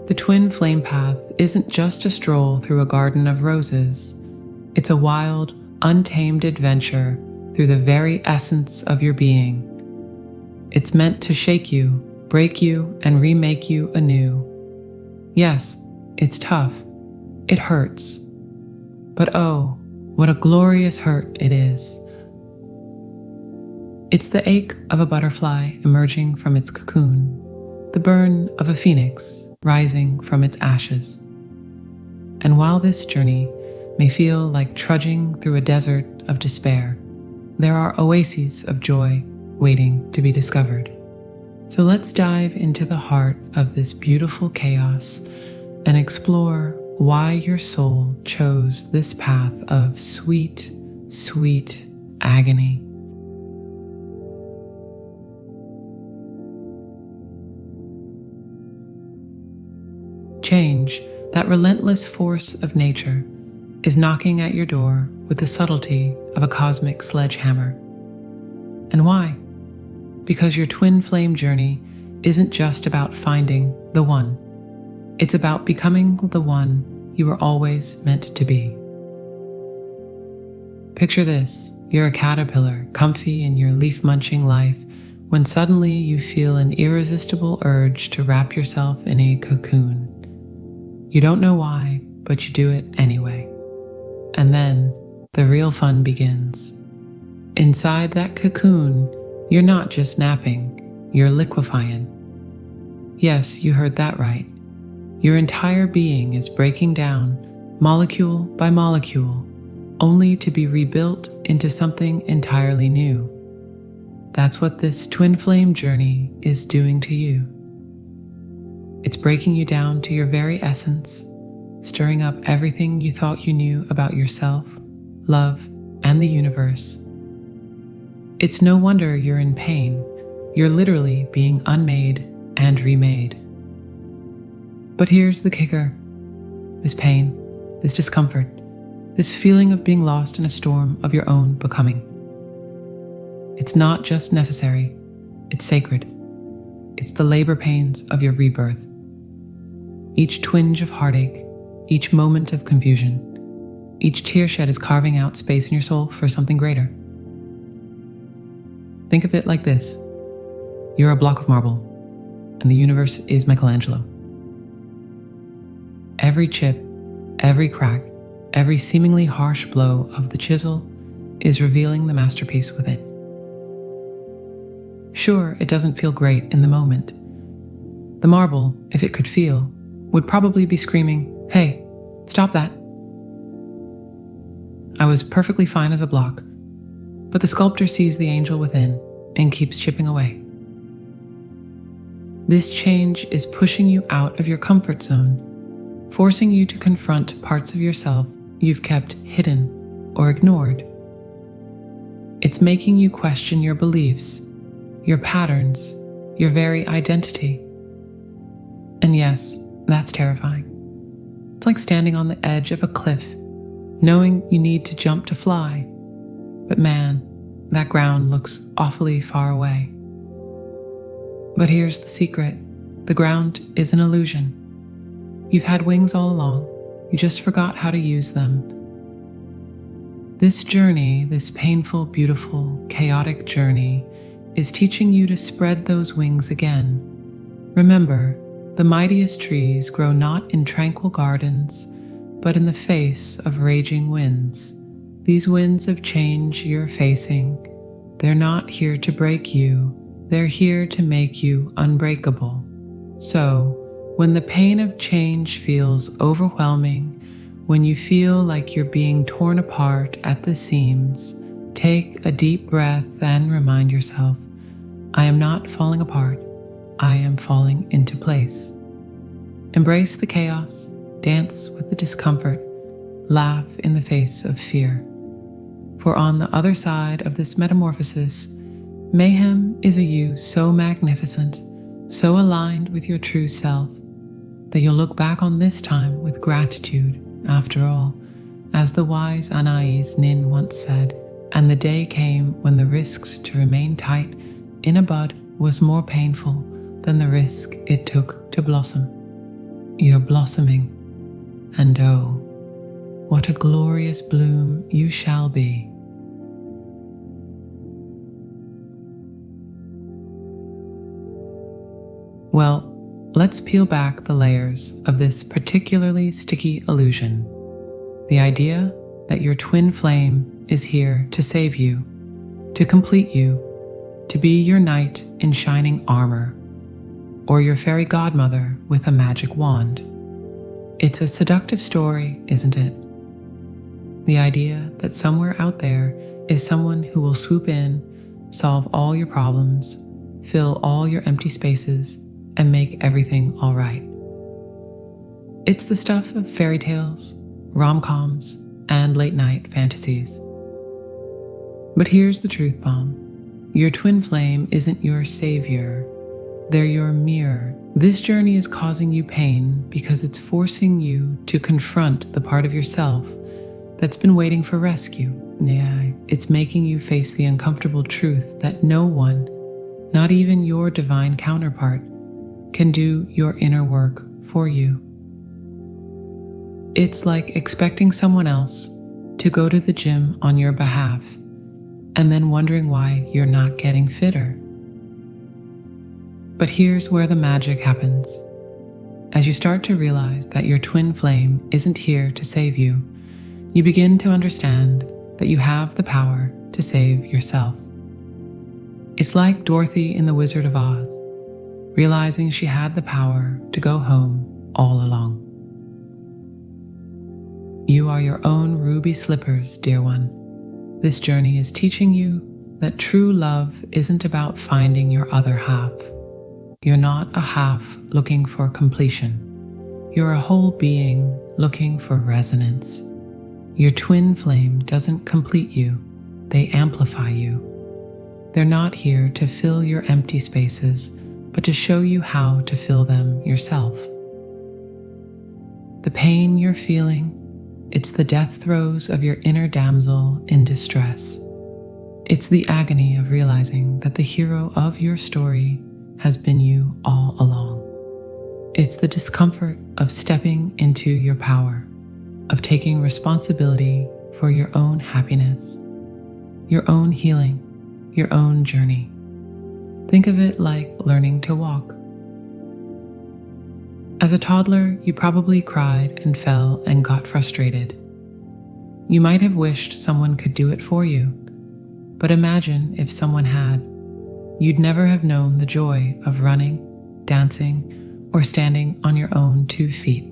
The twin flame path isn't just a stroll through a garden of roses. It's a wild, untamed adventure through the very essence of your being. It's meant to shake you, break you, and remake you anew. Yes, it's tough. It hurts. But oh, what a glorious hurt it is. It's the ache of a butterfly emerging from its cocoon, the burn of a phoenix rising from its ashes. And while this journey may feel like trudging through a desert of despair, there are oases of joy waiting to be discovered. So let's dive into the heart of this beautiful chaos and explore why your soul chose this path of sweet, sweet agony. Change, that relentless force of nature, is knocking at your door with the subtlety of a cosmic sledgehammer. And why? Because your twin flame journey isn't just about finding the one. It's about becoming the one you were always meant to be. Picture this. You're a caterpillar, comfy in your leaf-munching life, when suddenly you feel an irresistible urge to wrap yourself in a cocoon. You don't know why, but you do it anyway. And then the real fun begins. Inside that cocoon, you're not just napping, you're liquefying. Yes, you heard that right. Your entire being is breaking down, molecule by molecule, only to be rebuilt into something entirely new. That's what this twin flame journey is doing to you. It's breaking you down to your very essence, stirring up everything you thought you knew about yourself, love, and the universe. It's no wonder you're in pain. You're literally being unmade and remade. But here's the kicker. This pain, this discomfort, this feeling of being lost in a storm of your own becoming. It's not just necessary, it's sacred. It's the labor pains of your rebirth. Each twinge of heartache, each moment of confusion, each tear shed is carving out space in your soul for something greater. Think of it like this. You're a block of marble, and the universe is Michelangelo. Every chip, every crack, every seemingly harsh blow of the chisel is revealing the masterpiece within. Sure, it doesn't feel great in the moment. The marble, if it could feel, would probably be screaming, "Hey, stop that." I was perfectly fine as a block, but the sculptor sees the angel within and keeps chipping away. This change is pushing you out of your comfort zone, forcing you to confront parts of yourself you've kept hidden or ignored. It's making you question your beliefs, your patterns, your very identity. And yes, that's terrifying. It's like standing on the edge of a cliff, knowing you need to jump to fly. But man, that ground looks awfully far away. But here's the secret. The ground is an illusion. You've had wings all along. You just forgot how to use them. This journey, this painful, beautiful, chaotic journey, is teaching you to spread those wings again. Remember, the mightiest trees grow not in tranquil gardens, but in the face of raging winds. These winds of change you're facing, they're not here to break you, they're here to make you unbreakable. So, when the pain of change feels overwhelming, when you feel like you're being torn apart at the seams, take a deep breath and remind yourself, I am not falling apart, I am falling into place. Embrace the chaos, dance with the discomfort, laugh in the face of fear. For on the other side of this metamorphosis, mayhem is a you so magnificent, so aligned with your true self, that you'll look back on this time with gratitude. After all, as the wise Anais Nin once said, and the day came when the risks to remain tight in a bud was more painful than the risk it took to blossom. You're blossoming, and oh, what a glorious bloom you shall be. Well, let's peel back the layers of this particularly sticky illusion. The idea that your twin flame is here to save you, to complete you, to be your knight in shining armor, or your fairy godmother with a magic wand. It's a seductive story, isn't it? The idea that somewhere out there is someone who will swoop in, solve all your problems, fill all your empty spaces, and make everything all right. It's the stuff of fairy tales, rom-coms, and late-night fantasies. But here's the truth bomb. Your twin flame isn't your savior. They're your mirror. This journey is causing you pain because it's forcing you to confront the part of yourself that's been waiting for rescue. Yeah, it's making you face the uncomfortable truth that no one, not even your divine counterpart, can do your inner work for you. It's like expecting someone else to go to the gym on your behalf and then wondering why you're not getting fitter. But here's where the magic happens. As you start to realize that your twin flame isn't here to save you, you begin to understand that you have the power to save yourself. It's like Dorothy in The Wizard of Oz, realizing she had the power to go home all along. You are your own ruby slippers, dear one. This journey is teaching you that true love isn't about finding your other half. You're not a half looking for completion. You're a whole being looking for resonance. Your twin flame doesn't complete you, they amplify you. They're not here to fill your empty spaces, but to show you how to fill them yourself. The pain you're feeling, it's the death throes of your inner damsel in distress. It's the agony of realizing that the hero of your story has been you all along. It's the discomfort of stepping into your power, of taking responsibility for your own happiness, your own healing, your own journey. Think of it like learning to walk. As a toddler, you probably cried and fell and got frustrated. You might have wished someone could do it for you, but imagine if someone had. You'd never have known the joy of running, dancing, or standing on your own 2 feet.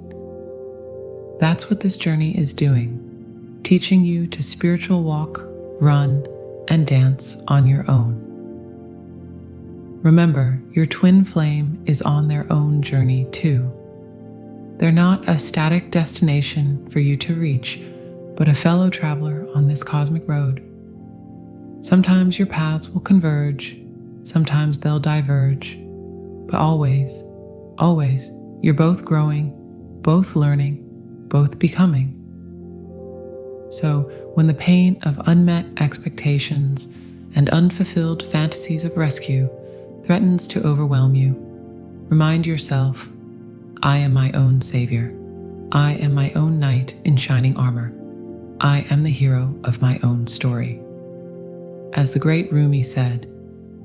That's what this journey is doing, teaching you to spiritual walk, run, and dance on your own. Remember, your twin flame is on their own journey too. They're not a static destination for you to reach, but a fellow traveler on this cosmic road. Sometimes your paths will converge, sometimes they'll diverge, but always, always, you're both growing, both learning, both becoming. So when the pain of unmet expectations and unfulfilled fantasies of rescue threatens to overwhelm you, remind yourself, I am my own savior. I am my own knight in shining armor. I am the hero of my own story. As the great Rumi said,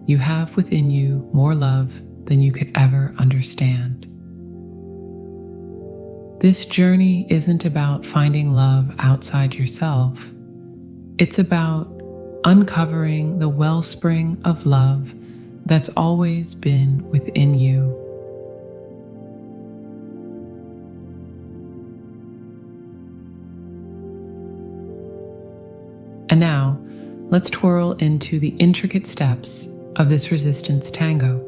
you have within you more love than you could ever understand. This journey isn't about finding love outside yourself. It's about uncovering the wellspring of love that's always been within you. And now, let's twirl into the intricate steps of this resistance tango.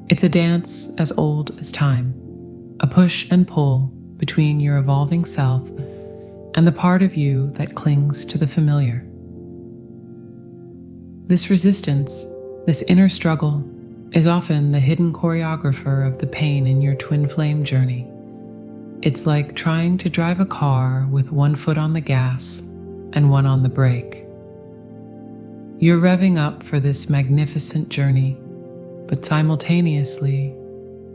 It's a dance as old as time, a push and pull between your evolving self and the part of you that clings to the familiar. This resistance, this inner struggle, is often the hidden choreographer of the pain in your twin flame journey. It's like trying to drive a car with one foot on the gas and one on the brake. You're revving up for this magnificent journey, but simultaneously,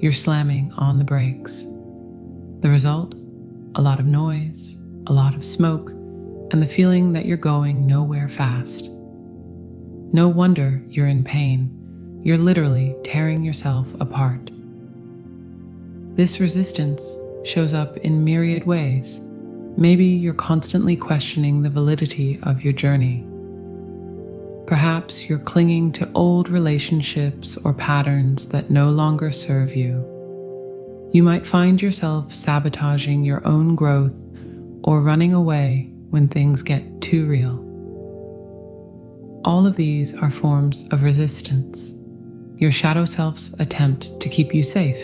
you're slamming on the brakes. The result? A lot of noise, a lot of smoke, and the feeling that you're going nowhere fast. No wonder you're in pain. You're literally tearing yourself apart. This resistance shows up in myriad ways. Maybe you're constantly questioning the validity of your journey. Perhaps you're clinging to old relationships or patterns that no longer serve you. You might find yourself sabotaging your own growth or running away when things get too real. All of these are forms of resistance, your shadow self's attempt to keep you safe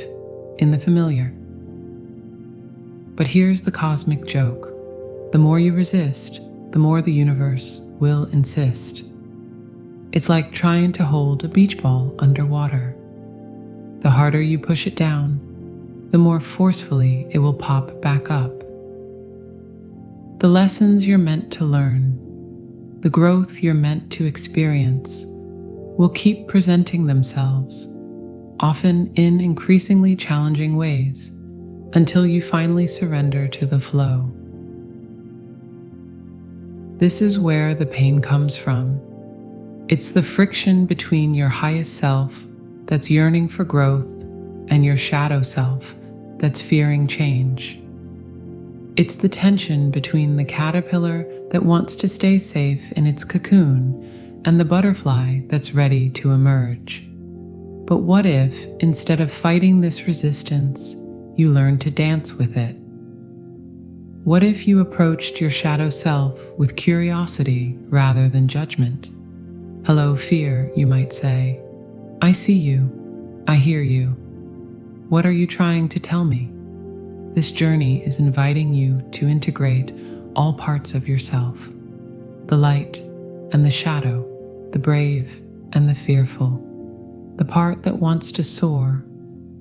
in the familiar. But here's the cosmic joke. The more you resist, the more the universe will insist. It's like trying to hold a beach ball underwater. The harder you push it down, the more forcefully it will pop back up. The lessons you're meant to learn, the growth you're meant to experience, will keep presenting themselves, often in increasingly challenging ways, until you finally surrender to the flow. This is where the pain comes from. It's the friction between your highest self that's yearning for growth and your shadow self that's fearing change. It's the tension between the caterpillar that wants to stay safe in its cocoon and the butterfly that's ready to emerge. But what if, instead of fighting this resistance, you learn to dance with it? What if you approached your shadow self with curiosity rather than judgment? Hello, fear, you might say. I see you. I hear you. What are you trying to tell me? This journey is inviting you to integrate all parts of yourself, the light and the shadow, the brave and the fearful, the part that wants to soar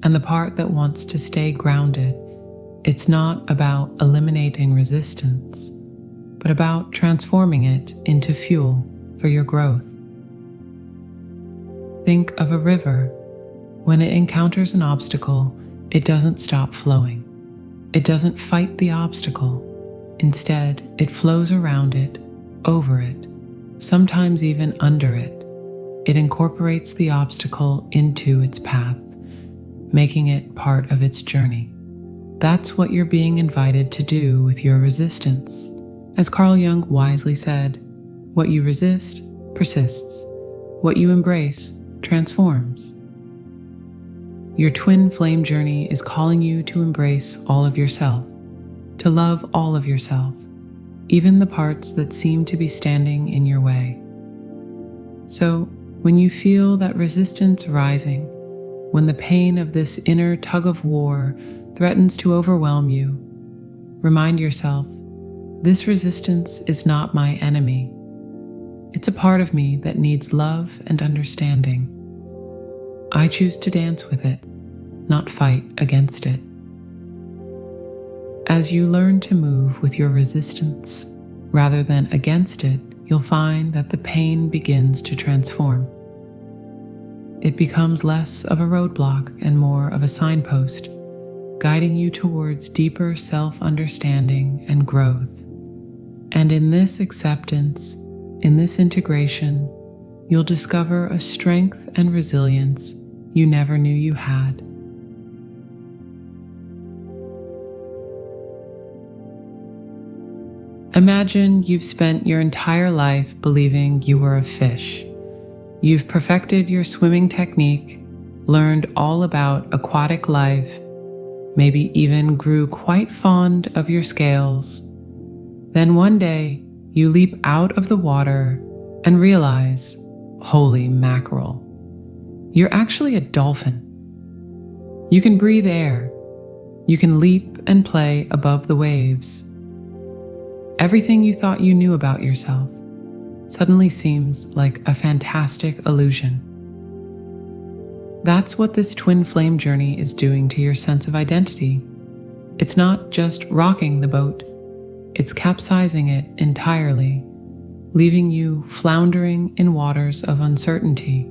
and the part that wants to stay grounded. It's not about eliminating resistance, but about transforming it into fuel for your growth. Think of a river. When it encounters an obstacle, it doesn't stop flowing. It doesn't fight the obstacle. Instead, it flows around it, over it, sometimes even under it. It incorporates the obstacle into its path, making it part of its journey. That's what you're being invited to do with your resistance. As Carl Jung wisely said, what you resist persists. What you embrace transforms. Your twin flame journey is calling you to embrace all of yourself, to love all of yourself, even the parts that seem to be standing in your way. So, when you feel that resistance rising, when the pain of this inner tug of war threatens to overwhelm you, remind yourself, this resistance is not my enemy. It's a part of me that needs love and understanding. I choose to dance with it, not fight against it. As you learn to move with your resistance rather than against it, you'll find that the pain begins to transform. It becomes less of a roadblock and more of a signpost, guiding you towards deeper self-understanding and growth. And in this acceptance, in this integration, you'll discover a strength and resilience you never knew you had. Imagine you've spent your entire life believing you were a fish. You've perfected your swimming technique, learned all about aquatic life, maybe even grew quite fond of your scales. Then one day, you leap out of the water and realize, holy mackerel, you're actually a dolphin. You can breathe air. You can leap and play above the waves. Everything you thought you knew about yourself suddenly seems like a fantastic illusion. That's what this twin flame journey is doing to your sense of identity. It's not just rocking the boat, it's capsizing it entirely, leaving you floundering in waters of uncertainty.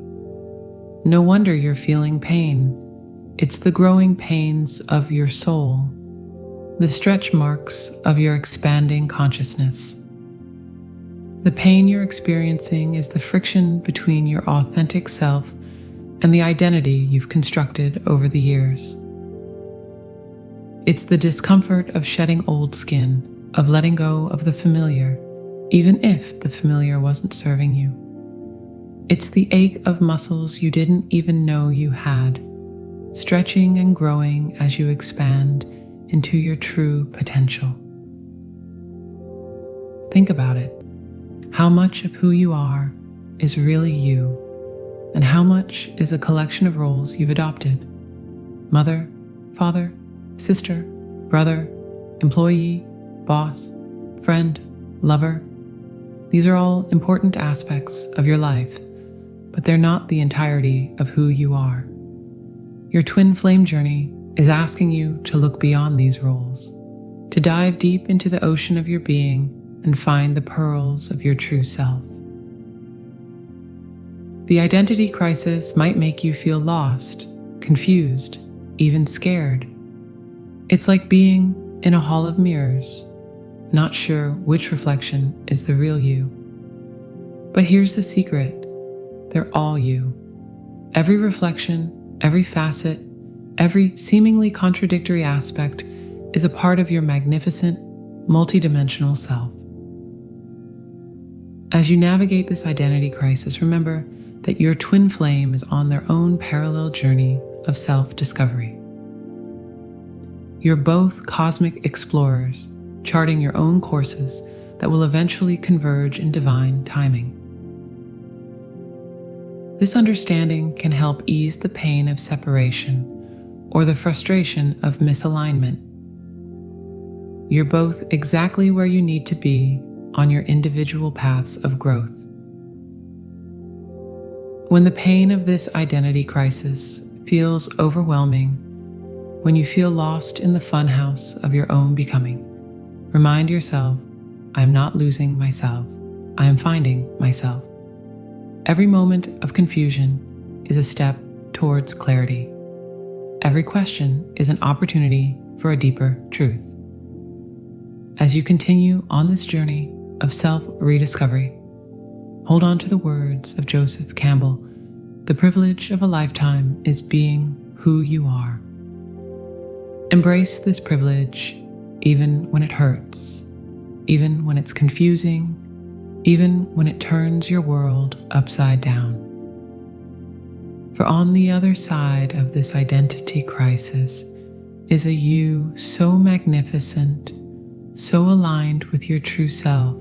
No wonder you're feeling pain. It's the growing pains of your soul, the stretch marks of your expanding consciousness. The pain you're experiencing is the friction between your authentic self and the identity you've constructed over the years. It's the discomfort of shedding old skin, of letting go of the familiar, even if the familiar wasn't serving you. It's the ache of muscles you didn't even know you had, stretching and growing as you expand into your true potential. Think about it. How much of who you are is really you, and how much is a collection of roles you've adopted? Mother, father, sister, brother, employee, boss, friend, lover. These are all important aspects of your life, but they're not the entirety of who you are. Your twin flame journey is asking you to look beyond these roles, to dive deep into the ocean of your being and find the pearls of your true self. The identity crisis might make you feel lost, confused, even scared. It's like being in a hall of mirrors, not sure which reflection is the real you. But here's the secret. They're all you. Every reflection, every facet, every seemingly contradictory aspect is a part of your magnificent, multidimensional self. As you navigate this identity crisis, remember that your twin flame is on their own parallel journey of self-discovery. You're both cosmic explorers, charting your own courses that will eventually converge in divine timing. This understanding can help ease the pain of separation or the frustration of misalignment. You're both exactly where you need to be on your individual paths of growth. When the pain of this identity crisis feels overwhelming, when you feel lost in the funhouse of your own becoming, remind yourself, I am not losing myself, I am finding myself. Every moment of confusion is a step towards clarity. Every question is an opportunity for a deeper truth. As you continue on this journey of self-rediscovery, hold on to the words of Joseph Campbell, the privilege of a lifetime is being who you are. Embrace this privilege even when it hurts, even when it's confusing, even when it turns your world upside down. For on the other side of this identity crisis is a you so magnificent, so aligned with your true self,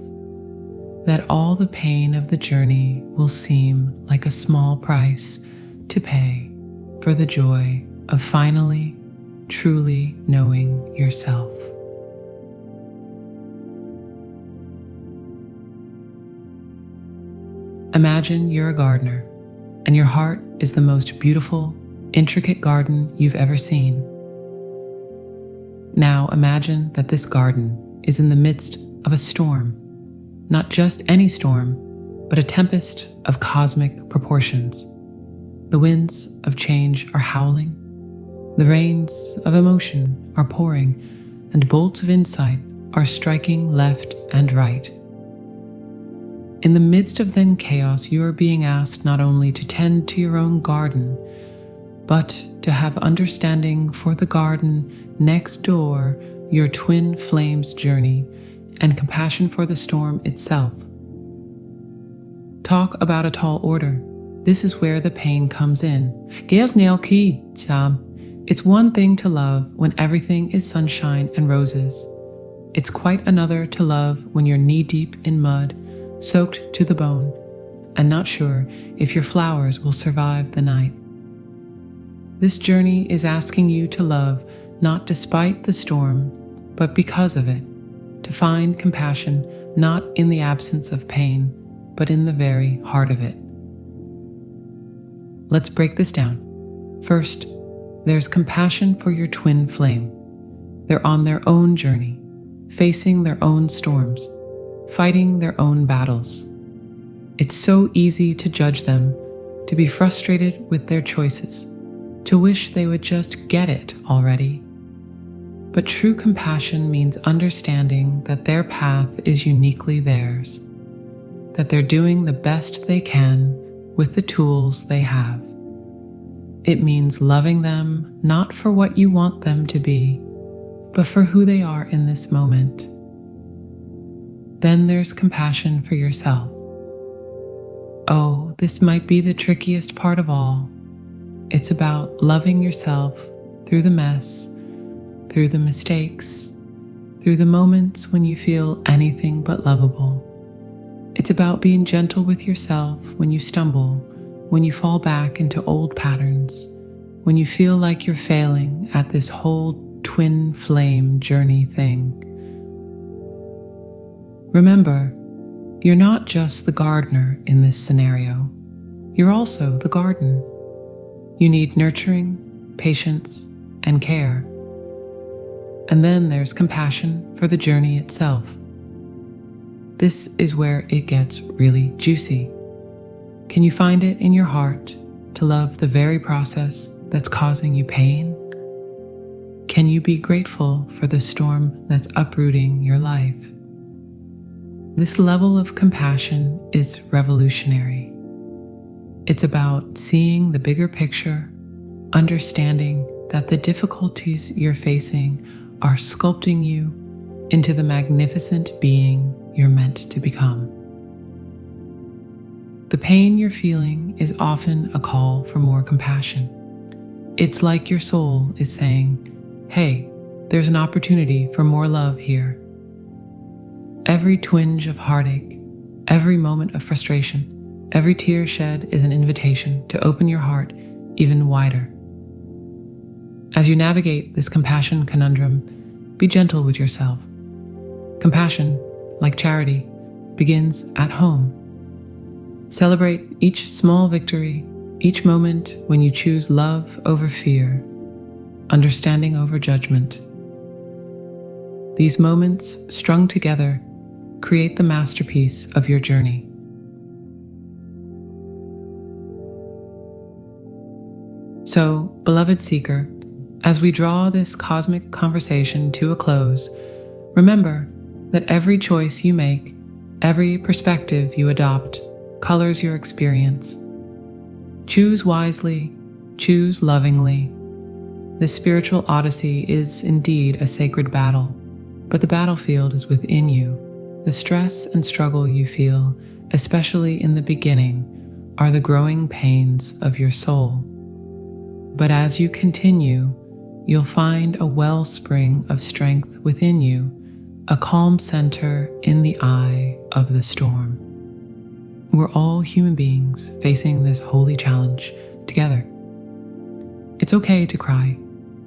that all the pain of the journey will seem like a small price to pay for the joy of finally, truly knowing yourself. Imagine you're a gardener, and your heart is the most beautiful, intricate garden you've ever seen. Now imagine that this garden is in the midst of a storm, not just any storm, but a tempest of cosmic proportions. The winds of change are howling, the rains of emotion are pouring, and bolts of insight are striking left and right. In the midst of then chaos, you are being asked not only to tend to your own garden, but to have understanding for the garden next door, your twin flames journey, and compassion for the storm itself. Talk about a tall order. This is where the pain comes in. It's one thing to love when everything is sunshine and roses. It's quite another to love when you're knee-deep in mud, soaked to the bone, and not sure if your flowers will survive the night. This journey is asking you to love not despite the storm, but because of it, to find compassion not in the absence of pain, but in the very heart of it. Let's break this down. First, there's compassion for your twin flame. They're on their own journey, facing their own storms, fighting their own battles. It's so easy to judge them, to be frustrated with their choices, to wish they would just get it already. But true compassion means understanding that their path is uniquely theirs, that they're doing the best they can with the tools they have. It means loving them not for what you want them to be, but for who they are in this moment. Then there's compassion for yourself. Oh, this might be the trickiest part of all. It's about loving yourself through the mess, through the mistakes, through the moments when you feel anything but lovable. It's about being gentle with yourself when you stumble, when you fall back into old patterns, when you feel like you're failing at this whole twin flame journey thing. Remember, you're not just the gardener in this scenario. You're also the garden. You need nurturing, patience, and care. And then there's compassion for the journey itself. This is where it gets really juicy. Can you find it in your heart to love the very process that's causing you pain? Can you be grateful for the storm that's uprooting your life? This level of compassion is revolutionary. It's about seeing the bigger picture, understanding that the difficulties you're facing are sculpting you into the magnificent being you're meant to become. The pain you're feeling is often a call for more compassion. It's like your soul is saying, hey, there's an opportunity for more love here. Every twinge of heartache, every moment of frustration, every tear shed is an invitation to open your heart even wider. As you navigate this compassion conundrum, be gentle with yourself. Compassion, like charity, begins at home. Celebrate each small victory, each moment when you choose love over fear, understanding over judgment. These moments, strung together, create the masterpiece of your journey. So, beloved seeker, as we draw this cosmic conversation to a close, remember that every choice you make, every perspective you adopt, colors your experience. Choose wisely, choose lovingly. The spiritual odyssey is indeed a sacred battle, but the battlefield is within you. The stress and struggle you feel, especially in the beginning, are the growing pains of your soul. But as you continue, you'll find a wellspring of strength within you, a calm center in the eye of the storm. We're all human beings facing this holy challenge together. It's okay to cry,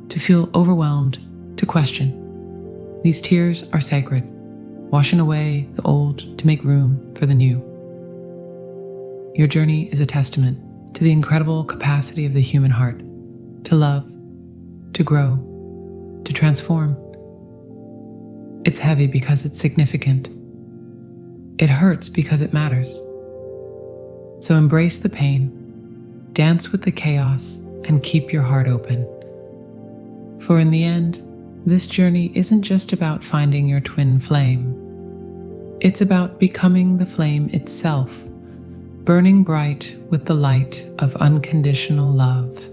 to feel overwhelmed, to question. These tears are sacred, washing away the old to make room for the new. Your journey is a testament to the incredible capacity of the human heart to love, to grow, to transform. It's heavy because it's significant. It hurts because it matters. So embrace the pain, dance with the chaos, and keep your heart open. For in the end, this journey isn't just about finding your twin flame. It's about becoming the flame itself, burning bright with the light of unconditional love.